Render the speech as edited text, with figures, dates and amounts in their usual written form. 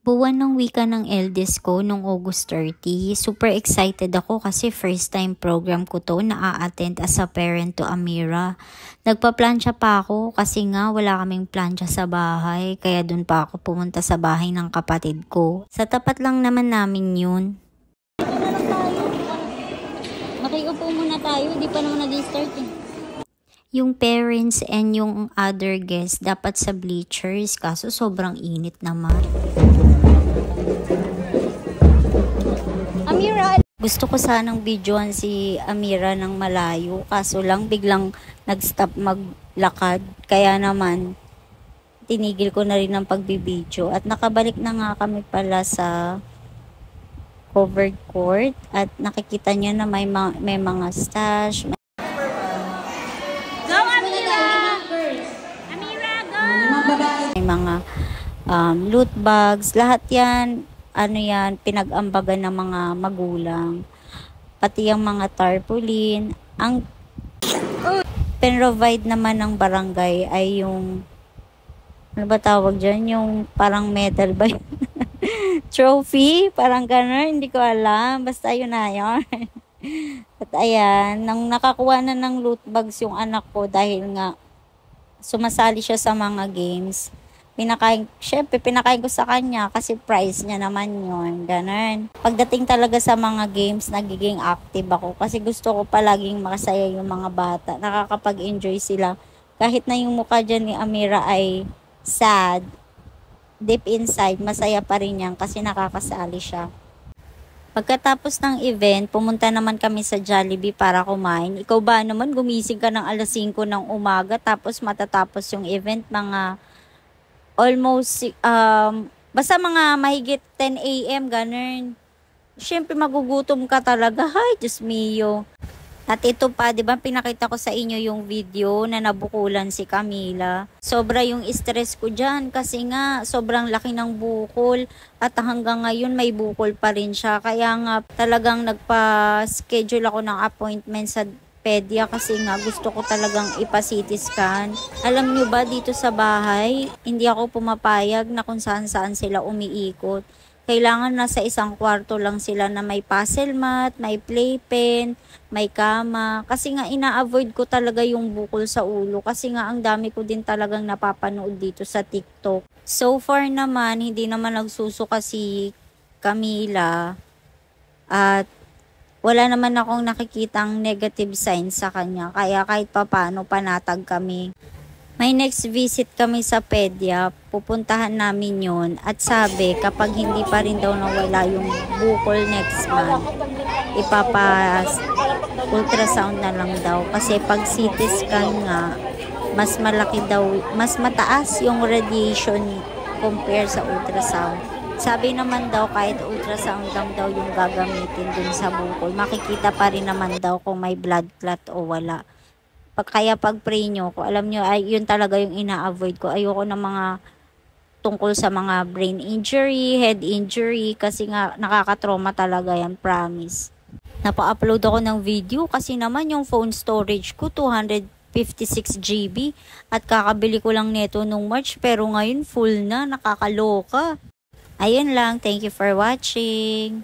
Buwan ng wika ng eldest ko nung August 30. Super excited ako kasi first time program ko to na a-attend as a parent to Amira. Nagpa-plancha pa ako kasi nga wala kaming plancha sa bahay kaya dun pa ako pumunta sa bahay ng kapatid ko. Sa tapat lang naman namin yun. Makiupo muna tayo, di pa naman nag-start eh. Yung parents and yung other guests dapat sa bleachers kaso sobrang init naman. Amira! Gusto ko sanang videoan si Amira ng malayo kaso lang biglang nag-stop maglakad kaya naman tinigil ko na rin ang pagbibideo at nakabalik na nga kami pala sa covered court at nakikita niyo na may mga stash. May mga loot bags, lahat yan, pinag-ambagan ng mga magulang. Pati yung mga tarpaulin. Ang provide naman ng barangay ay yung, ano ba tawag dyan? Yung parang medal ba yun? Trophy? Parang gano'n, hindi ko alam. Basta yun na yun. At ayan, nang nakakuha na ng loot bags yung anak ko dahil nga sumasali siya sa mga games. Syempre, pinakain ko sa kanya kasi prize niya naman yun. Ganun. Pagdating talaga sa mga games, nagiging active ako kasi gusto ko palaging makasaya yung mga bata. Nakakapag-enjoy sila. Kahit na yung mukha dyan ni Amira ay sad, deep inside, masaya pa rin yan kasi nakakasali siya. Pagkatapos ng event, pumunta naman kami sa Jollibee para kumain. Ikaw ba naman, gumising ka ng alas 5 ng umaga tapos matatapos yung event mga almost, basta mga mahigit 10 a.m. ganun. Siyempre magugutom ka talaga. Hay, Diyos mio. At ito pa, di ba, pinakita ko sa inyo yung video na nabukulan si Camila. Sobra yung stress ko dyan kasi nga sobrang laki ng bukol at hanggang ngayon may bukol pa rin siya. Kaya nga talagang nagpa-schedule ako ng appointment sa pedia kasi nga gusto ko talagang ipa-CT scan. Alam nyo ba, dito sa bahay, hindi ako pumapayag na kung saan-saan sila umiikot. Kailangan nasa isang kwarto lang sila na may puzzle mat, may playpen, may kama. Kasi nga ina-avoid ko talaga yung bukol sa ulo. Kasi nga ang dami ko din talagang napapanood dito sa TikTok. So far naman, hindi naman nagsusuka si Camila. At wala naman akong nakikitang negative signs sa kanya. Kaya kahit papano panatag kami. May next visit kami sa pedia, pupuntahan namin yun at sabi kapag hindi pa rin daw nawala yung bukol next month, ultrasound na lang daw kasi pag CT scan nga, mas malaki daw, mas mataas yung radiation compare sa ultrasound. Sabi naman daw kahit ultrasound lang daw yung gagamitin dun sa bukol, makikita pa rin naman daw kung may blood clot o wala. Kaya pag-pray nyo ko, alam nyo, ay, yun talaga yung ina-avoid ko. Ayoko ng mga tungkol sa mga brain injury, head injury, kasi nga nakakatrauma talaga yan, promise. Napa-upload ako ng video kasi naman yung phone storage ko 256 GB at kakabili ko lang neto nung March pero ngayon full na, nakakaloka. Ayun lang, thank you for watching.